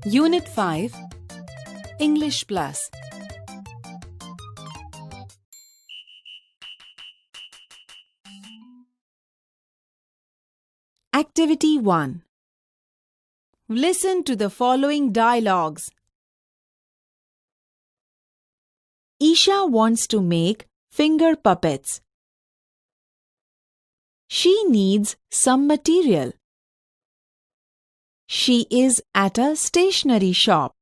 Unit 5 English Plus. Activity 1. Listen to the following dialogues. Isha wants to make finger puppets. She needs some material. She is at a stationery shop.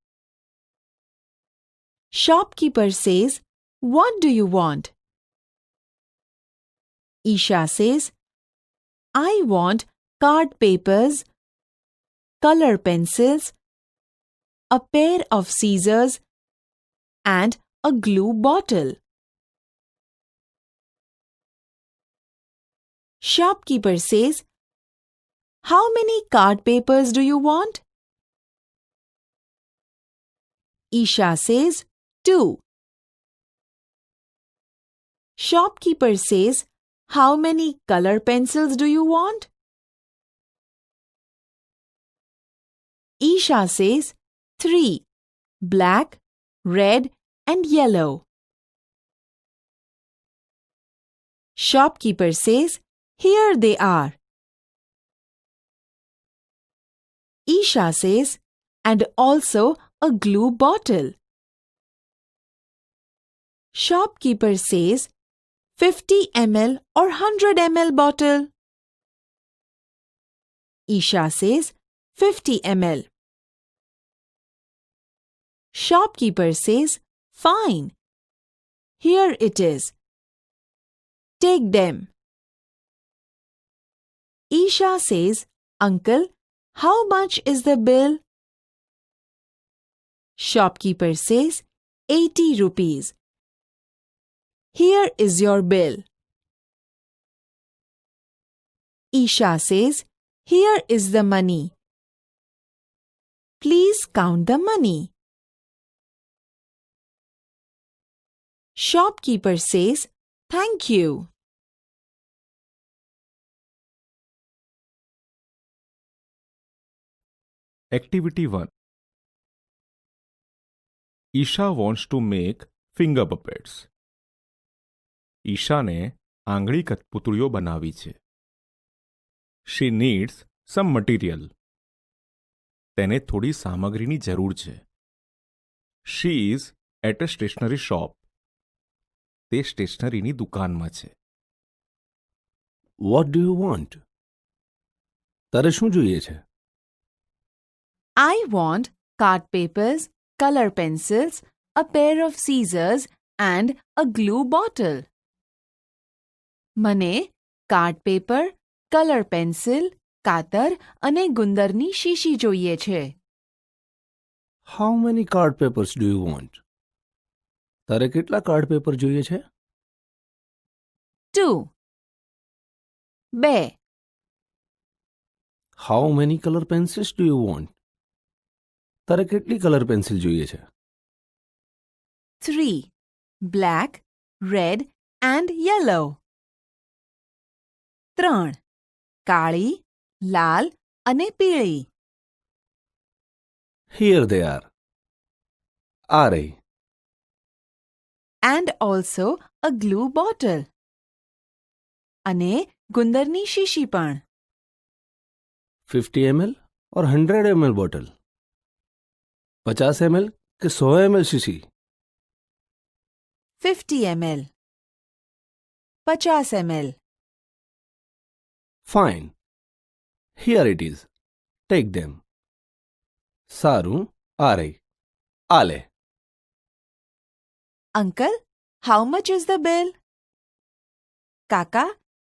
Shopkeeper says, "What do you want?" Isha says, "I want card papers, color pencils, a pair of scissors, and a glue bottle." Shopkeeper says, "How many card papers do you want?" Isha says, 2. Shopkeeper says, "How many color pencils do you want?" Isha says, 3. Black, red, and yellow. Shopkeeper says, "Here they are." Isha says, "And also a glue bottle." Shopkeeper says, 50 ml or 100 ml bottle. Isha says, 50 ml. Shopkeeper says, "Fine. Here it is. Take them." Isha says, "Uncle, how much is the bill?" Shopkeeper says, 80 rupees. "Here is your bill." Isha says, "Here is the money. Please count the money." Shopkeeper says, "Thank you." Activity 1. Isha wants to make finger puppets. ઈશાને આંગળી કઠપૂતળીઓ બનાવી છે. She needs some material. તેને થોડી સામગ્રીની જરૂર છે. She is at a stationery shop. તે સ્ટેશનરીની દુકાનમાં છે. What do you want? તારે શું જોઈએ છે? I want card papers, color pencils, a pair of scissors, and a glue bottle. મને કાર્ડ પેપર, કલર પેન્સિલ, કાતર અને ગુંદરની શીશી જોઈએ છે. How many card papers do you want? તારે કેટલા કાર્ડ પેપર જોઈએ છે? 2. 2. How many color pencils do you want? તારે કેટલી કલર પેન્સિલ જોઈએ છે? 3. Black, red, and yellow. 3. કાળી, લાલ અને પીળી. Here they are. આ રહી. And also a glue bottle. અને ગુંદરની શીશી પણ. 50 ml और 100 ml બોટલ? 50 ml કે 100 ml શીશી? 50 ml. 50 ml. Fine. Here it is. Take them. સારું, આ રહી. આ લે. Uncle, how much is the bill? કાકા,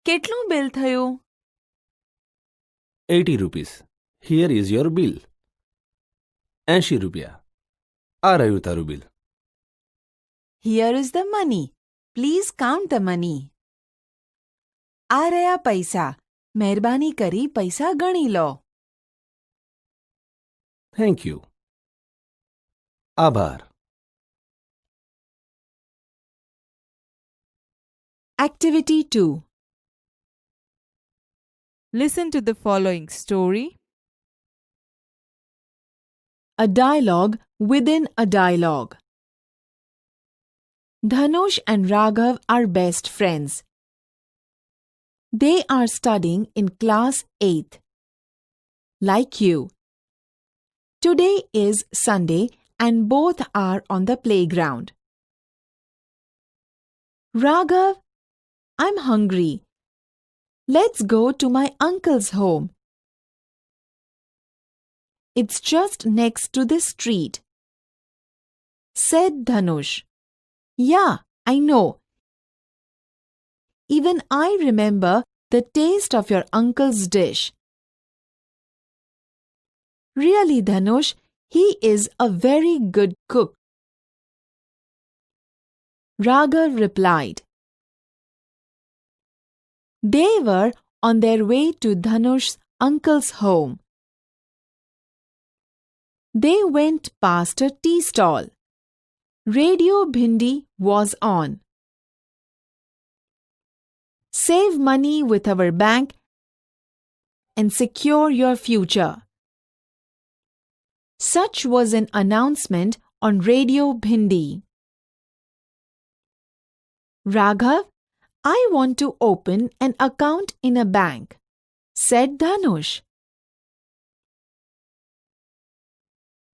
કેટલું બિલ થયું? 80 rupees. Here is your bill. 80 રૂપિયા. આ રહ્યું તારું bill. Here is the money. Please count the money. આ રહ્યા પૈસા. મહેરબાની કરી પૈસા ગણી લો. Thank you. આભાર. Activity 2. Listen to the following story A dialogue within a dialogue. Dhanush and Raghav are best friends. They are studying in class 8th. Like you. Today is Sunday and both are on the playground. Raghav, I'm hungry. Let's go to my uncle's home. It's just next to the street, said Dhanush. Yeah, I know. Even I remember the taste of your uncle's dish. Really, Dhanush, he is a very good cook. Raghav replied. They were on their way to Dhanush's uncle's home. They went past a tea stall. Radio Bhindi was on. Save money with our bank and secure your future. Such was an announcement on Radio Bhindi. Raghav, I want to open an account in a bank, said Dhanush.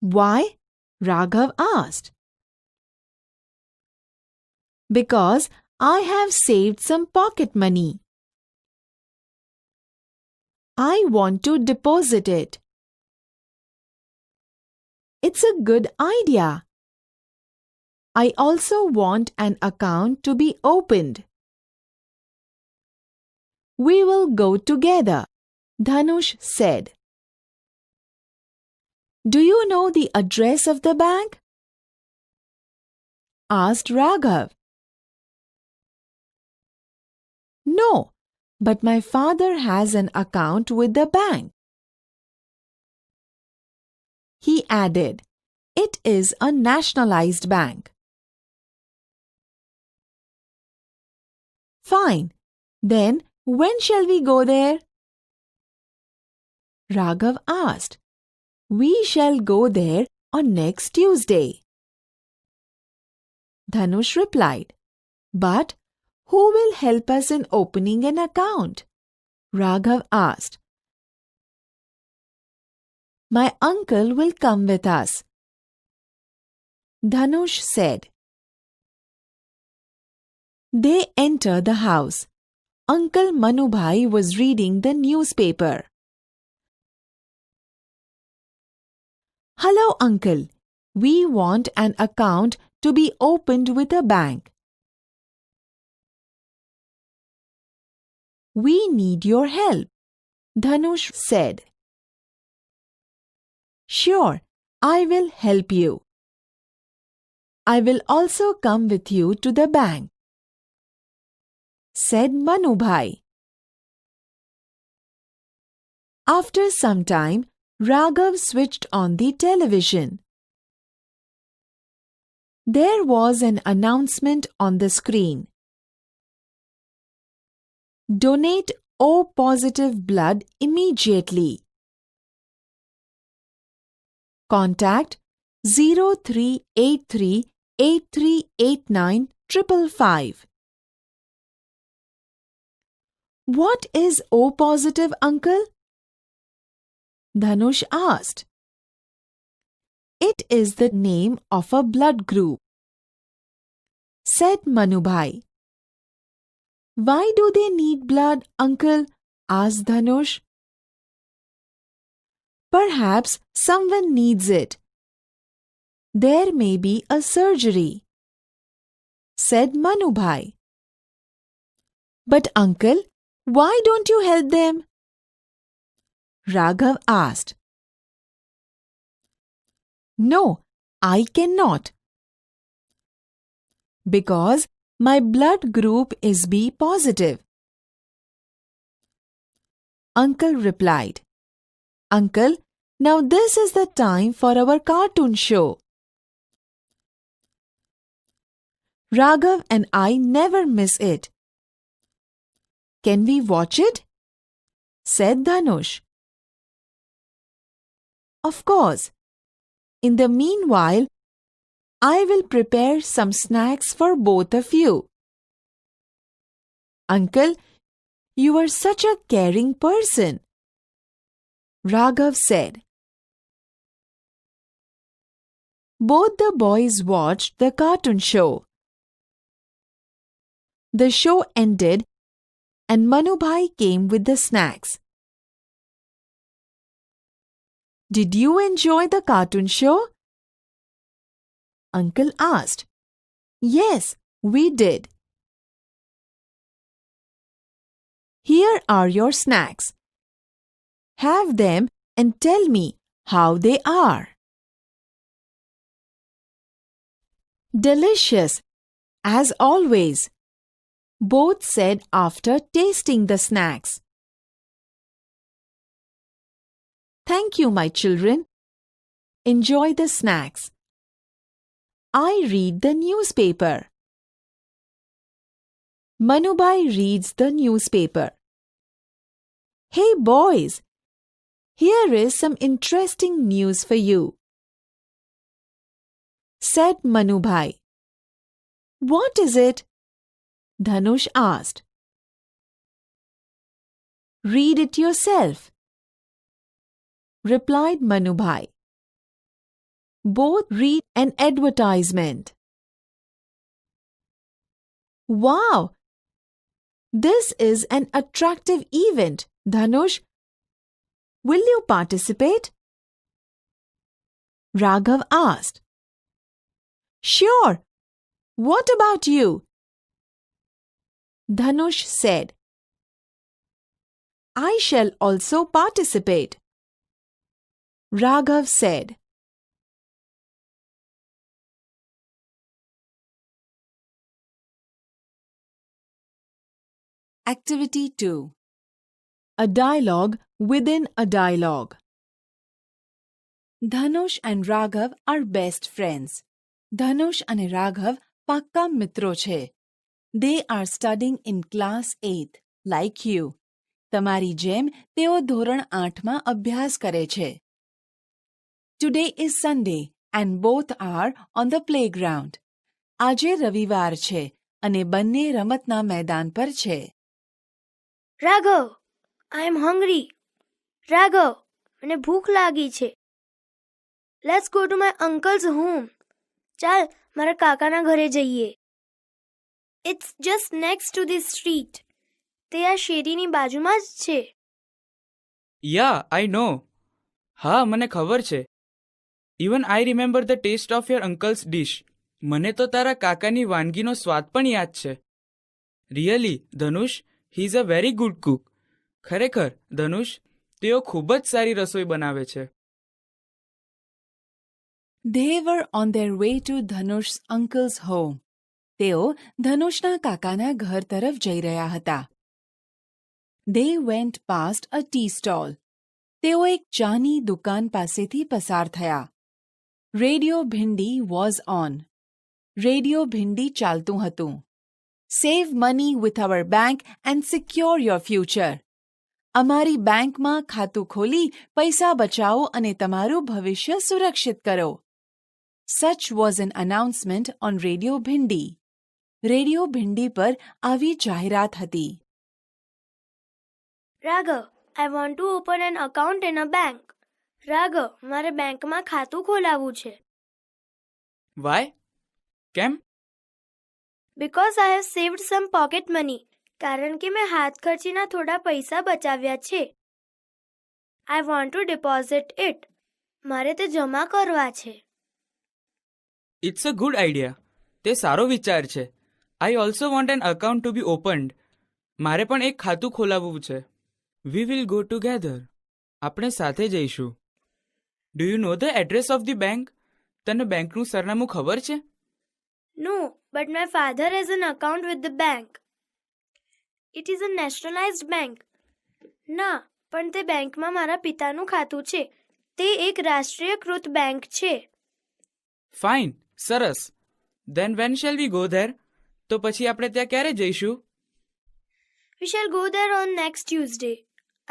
Why? Raghav asked. Because I have saved some pocket money. I want to deposit it. It's a good idea. I also want an account to be opened. We will go together, Dhanush said. Do you know the address of the bank? Asked Raghav. No, but my father has an account with the bank. He added, it is a nationalized bank. Fine. Then when shall we go there? Raghav asked. We shall go there on next Tuesday. Dhanush replied. But who will help us in opening an account? Raghav asked. My uncle will come with us. Dhanush said. They entered the house. Uncle Manubhai was reading the newspaper. Hello, Uncle. We want an account to be opened with a bank. We need your help, Dhanush said. Sure, I will help you. I will also come with you to the bank, said Manubhai. After some time, Raghav switched on the television. There was an announcement on the screen. Donate O positive blood immediately. Contact 0383 8389 555. What is O positive, uncle? Dhanush asked. It is the name of a blood group, said Manubhai. Why do they need blood, uncle? Asked Dhanush. Perhaps someone needs it. There may be a surgery, said Manubhai. But uncle, why don't you help them? Raghav asked. No, I cannot. Because my blood group is B positive. Uncle replied. Uncle, now this is the time for our cartoon show. Raghav and I never miss it. Can we watch it? Said Dhanush. Of course. In the meanwhile, I will prepare some snacks for both of you. Uncle, you are such a caring person, Raghav said. Both the boys watched the cartoon show. The show ended and Manubhai came with the snacks. Did you enjoy the cartoon show? Uncle asked. Yes, we did. Here are your snacks. Have them and tell me how they are. Delicious, as always, both said after tasting the snacks. Thank you, my children. Enjoy the snacks. I read the newspaper. Manubhai reads the newspaper. Hey boys, here is some interesting news for you, said Manubhai. What is it? Dhanush asked. Read it yourself, replied Manubhai. Both read an advertisement. Wow! This is an attractive event, Dhanush. Will you participate? Raghav asked. Sure. What about you? Dhanush said. I shall also participate. Raghav said. Activity 2. A dialogue within a dialogue. Dhanush and Raghav are best friends. Dhanush and Raghav pakka મિત્રો છે. They are studying in class 8, like you. તમારી જેમ તેઓ ધોરણ 8માં અભ્યાસ કરે છે. Today is Sunday and both are on the playground. આજે રવિવાર છે અને બંને રમતના મેદાન પર છે. Raghav, I am hungry. Raghav, મને ભૂખ લાગી છે. Let's go to my uncle's home. ચાલ, મારા કાકાના ઘરે જઈએ. It's just next to this street. તે આ શેરીની બાજુમાં જ છે. Yeah, I know. હા, મને ખબર છે. Even I remember the taste of your uncle's dish. મને તો તારા કાકાની વાનગીનો સ્વાદ પણ યાદ છે. Really, Dhanush, he is a very good cook. ખરેખર, ધનુષ, તેઓ ખૂબ જ સારી રસોઈ બનાવે છે. They were on their way to Dhanush's uncle's home. તેઓ ધનુષના કાકાના ઘર તરફ જઈ રહ્યા હતા. They went past a tea stall. તેઓ એક ચાની દુકાન પાસેથી પસાર થયા. Radio Bhindi was on. Radio Bhindi ચાલતું હતું. Save money with our bank and secure your future. અમારી બેંકમાં ખાતું ખોલી પૈસા બચાવો અને તમારું ભવિષ્ય સુરક્ષિત કરો. Such was an announcement on Radio Bhindi. Radio Bhindi પર આવી જાહેરાત હતી. Raghav, I want to open an account in a bank. Raghav, મારે બેંકમાં ખાતું ખોલાવવું છે. Why? કેમ? Because I have saved some pocket money. કારણ કે મેં હાથ ખર્ચીના થોડા પૈસા બચાવ્યા છે. I want to deposit it. મારે તે જમા કરવા છે. It's a good idea. તે સારો વિચાર છે. I also want an account to be opened. મારે પણ એક ખાતું ખોલાવવું છે. We will go together. આપણે સાથે જઈશું. Do you know the address of the bank? તને બેંકનું સરનામું ખબર છે? No, but my father has an account with the bank. It is a nationalized bank. ના, પણ તે બેંકમાં મારા પિતાનું ખાતું છે. તે એક રાષ્ટ્રીયકૃત બેંક છે. Fine, સરસ. Then when shall we go there? તો પછી આપણે ત્યાં ક્યારે જઈશું? We shall go there on next Tuesday.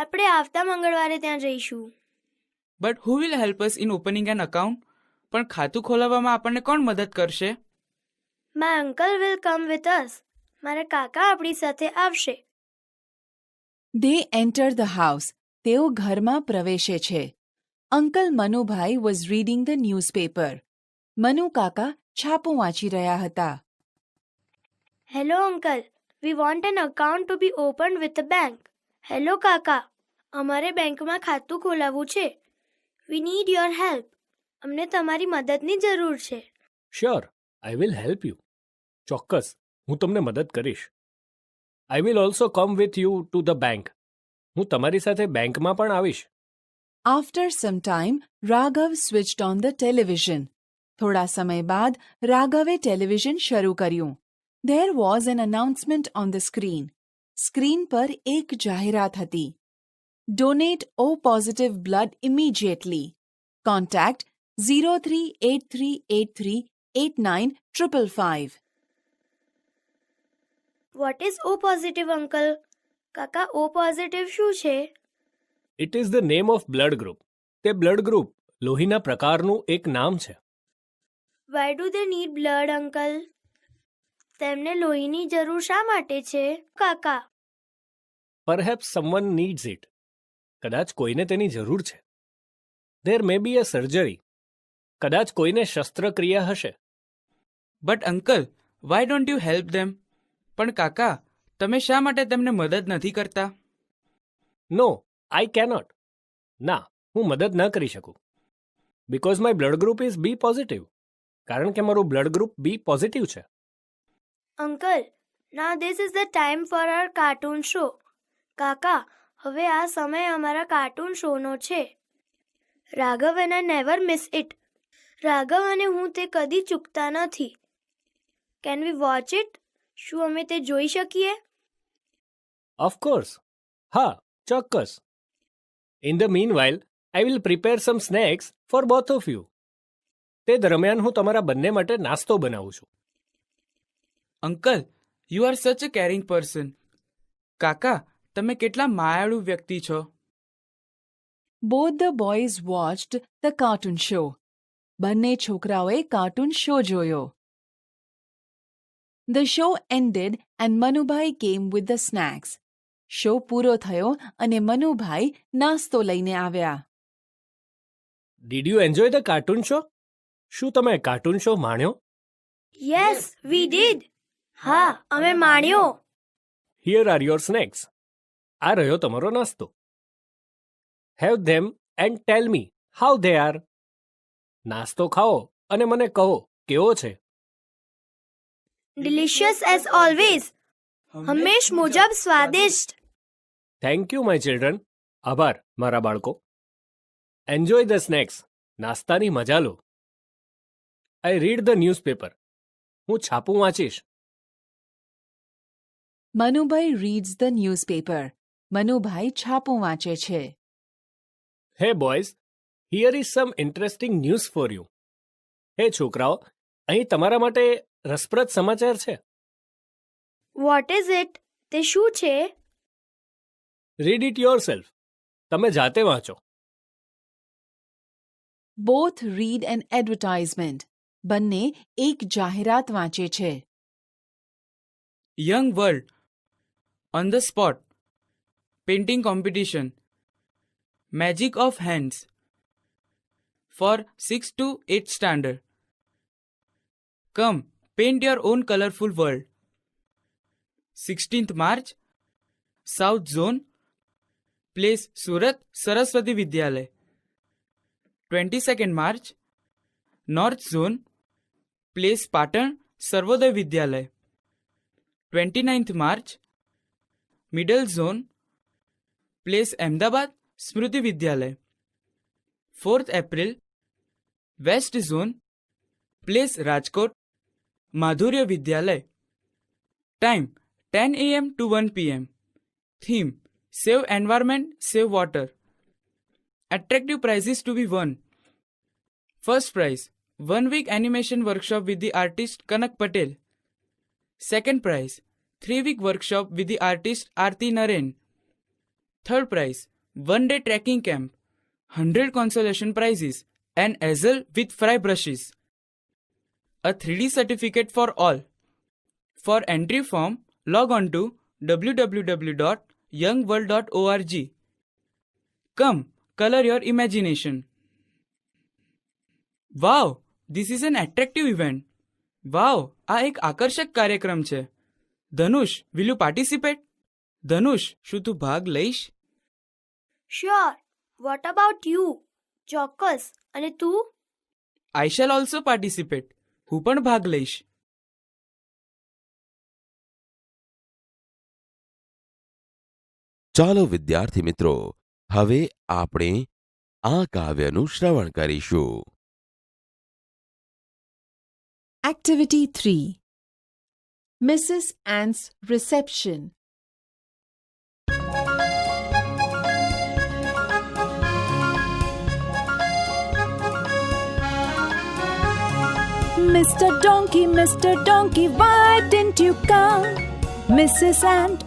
આપણે આવતા મંગળવારે ત્યાં જઈશું. But who will help us in opening an account? પણ ખાતું ખોલાવવામાં આપણને કોણ મદદ કરશે? My uncle will come with us. મારા કાકા આપણી સાથે આવશે. They enter the house. તેઓ ઘરમાં પ્રવેશે છે. Uncle Manubhai was reading the newspaper. Manu કાકા છાપું વાંચી રહ્યા હતા. Hello uncle, we want an account to be open with a bank. Hello કાકા, અમારે બેંકમાં ખાતું ખોલાવવું છે. We need your help. અમને તમારી મદદની જરૂર છે. Sure, I will help you. ચોક્કસ, હું તમને મદદ કરીશ. I will also come with you to the bank. હું તમારી સાથે બેંકમાં પણ આવીશ. After some time, Raghav switched on the television. થોડા સમય બાદ રાઘવે ટેલિવિઝન શરૂ કર્યું. There was an announcement on the screen. Screen પર એક જાહેરાત હતી. Donate O positive blood immediately. Contact 0383838955. What is O positive uncle? કાકા, ઓ પોઝિટિવ શું છે? It is the name of blood group. તે બ્લડ ગ્રુપ લોહીના પ્રકારનું એક નામ છે. Why do they need blood uncle? તેમને લોહીની જરૂર શા માટે છે કાકા? Perhaps someone needs it. કદાચ કોઈને તેની જરૂર છે. There may be a surgery. કદાચ કોઈને શસ્ત્રક્રિયા હશે. But uncle, why don't you help them? પણ કાકા, તમે શા માટે તેમને મદદ નથી કરતા? No, I cannot. ના, હું મદદ ન કરી શકું. Because my blood group is B positive. કારણ કે મારું બ્લડ ગ્રુપ બી પોઝિટિવ છે. Uncle, now this is the time for our cartoon show. કાકા, હવે આ સમય અમારા કાર્ટૂન શોનો છે. Raghav and I never miss it. Raghav અને હું તે કદી ચૂકતા નથી. Can we watch it? શું અમે તે જોઈ શકીએ? ઓફકોર્સ. હા, ચોક્કસ. In the meanwhile I will prepare some snacks for both of you. તે દરમિયાન હું તમારા બંને માટે નાસ્તો બનાવું છું. અંકલ, યુ આર સચ અ કેરિંગ પર્સન. કાકા, તમે કેટલા માયાળુ વ્યક્તિ છો. Both the boys watched the cartoon show. બંને છોકરાઓએ કાર્ટૂન શો જોયો. The show ended and Manubai came with the snacks. Show પૂરો થયો અને મનુભાઈ નાસ્તો લઈને આવ્યા. Did you enjoy the cartoon show? શું તમે કાર્ટૂન શો માણ્યો? Yes, we did. હા, અમે માણ્યો. Here are your snacks. આ રહ્યો તમારો નાસ્તો. Have them and tell me how they are. નાસ્તો ખાઓ અને મને કહો કેવો છે. Delicious as always. હંમેશ મુજબ સ્વાદિષ્ટ. Thank you my children. આભાર મારા બાળકો. Enjoy the snacks. નાસ્તાની મજા લો. I read the newspaper. હું છાપું વાંચીશ. Manubhai reads the newspaper. Manubhai છાપું વાંચે છે. હે boys, here is sum interesting news for you. હે છોકરાઓ, અહીં તમારા માટે રસપ્રદ સમાચાર છે. What is it? તે શું છે? Read it your self. તમે જાતે વાંચો. Both read an advertisement. બંને એક જાહેરાત વાંચે છે. Young world, on the spot, painting competition, magic of hands for 6 to 8 standard. Come, paint your own colourful world. 16th March, south zone, place Surat Saraswati Vidyalaya. 22nd March, north zone, place Patan Sarvodaya Vidyalaya. 29th March, middle zone, place Ahmedabad Smriti Vidyalaya. 4th April, west zone, place Rajkot Madhurya Vidyalaya. Time 10 AM to 1 PM. Theme save environment, save water. Attractive prizes to be won. First prize, 1 week animation workshop with the artist Kanak Patel. Second prize, 3 week workshop with the artist Aarti Naren. Third prize, 1 day trekking camp. 100 consolation prizes an easel with fry brushes, a 3D certificate for all. For entry form, log on to www.youngworld.org. Come, color your imagination. Wow, this is an attractive event. Wow, આ એક આકર્ષક કાર્યક્રમ છે. ધનુષ, will you participate? ધનુષ, શું તું ભાગ લઈશ? Sure. What about you? ચોક્કસ. અને તું? I shall also participate. હું પણ ભાગ લઈશ. ચાલો વિદ્યાર્થી મિત્રો, હવે આપણે આ કાવ્યનું શ્રવણ કરીશું. Activity 3. Mrs. Ant's reception. Mr. Donkey, why didn't you come? Mrs. Ant,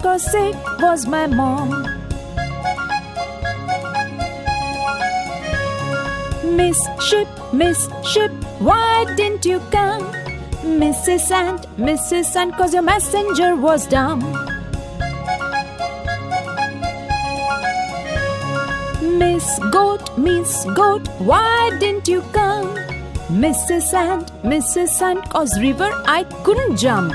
cause sick was my mom. Miss Ship, why didn't you come? Mrs. Ant, cause your messenger was dumb. Miss Goat, why didn't you come? Mrs. Ant, cause river I couldn't jump.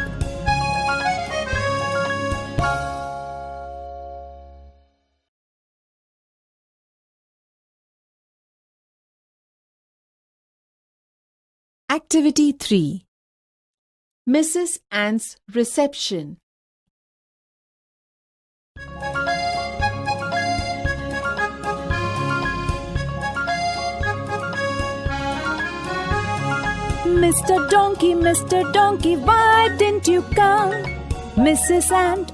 Activity 3. Mrs. Ant's reception. Mr. Donkey, why didn't you come? Mrs. Ant,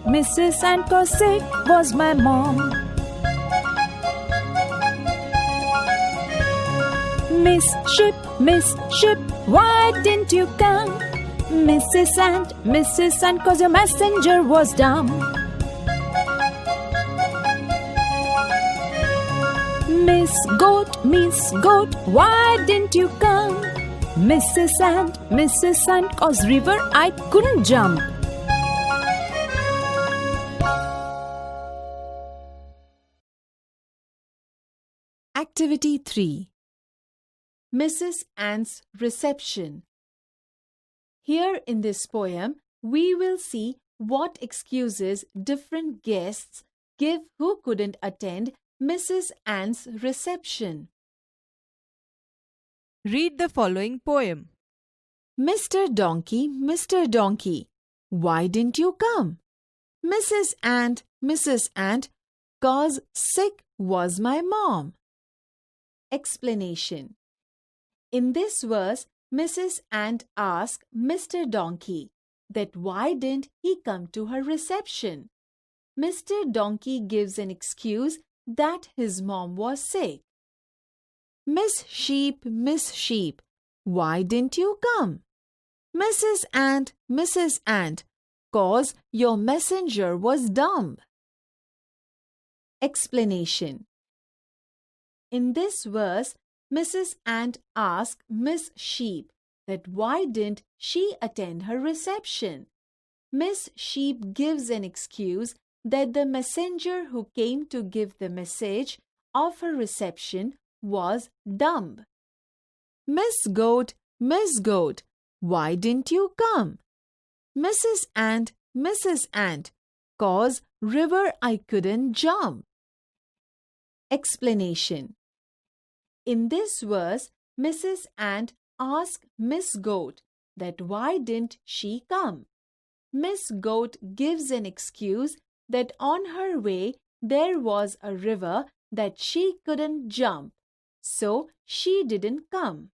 cause sick was my mom. Miss Ship, why didn't you come? Mrs. Ant, cause your messenger was dumb. Miss Goat, why didn't you come? Mrs. Ant, cause river I couldn't jump. Activity 3. Mrs. Ant's reception. Here in this poem, we will see what excuses different guests give who couldn't attend Mrs. Ant's reception. Read the following poem. Mr. Donkey, why didn't you come? Mrs. Ant, cause sick was my mom. Explanation. In this verse, Mrs. Ant asked Mr. Donkey that why didn't he come to her reception. Mr. Donkey gives an excuse that his mom was sick. Miss Sheep, why didn't you come? Mrs. Ant, cause your messenger was dumb. Explanation. In this verse, Mrs. Ant asked Miss Sheep that why didn't she attend her reception. Miss Sheep gives an excuse that the messenger who came to give the message of her reception was dumb. Miss Goat, why didn't you come? Mrs. Ant, cause river I couldn't jump. Explanation. In this verse, Mrs. Ant asked Miss Goat that why didn't she come. Miss Goat gives an excuse that on her way there was a river that she couldn't jump, so she didn't come.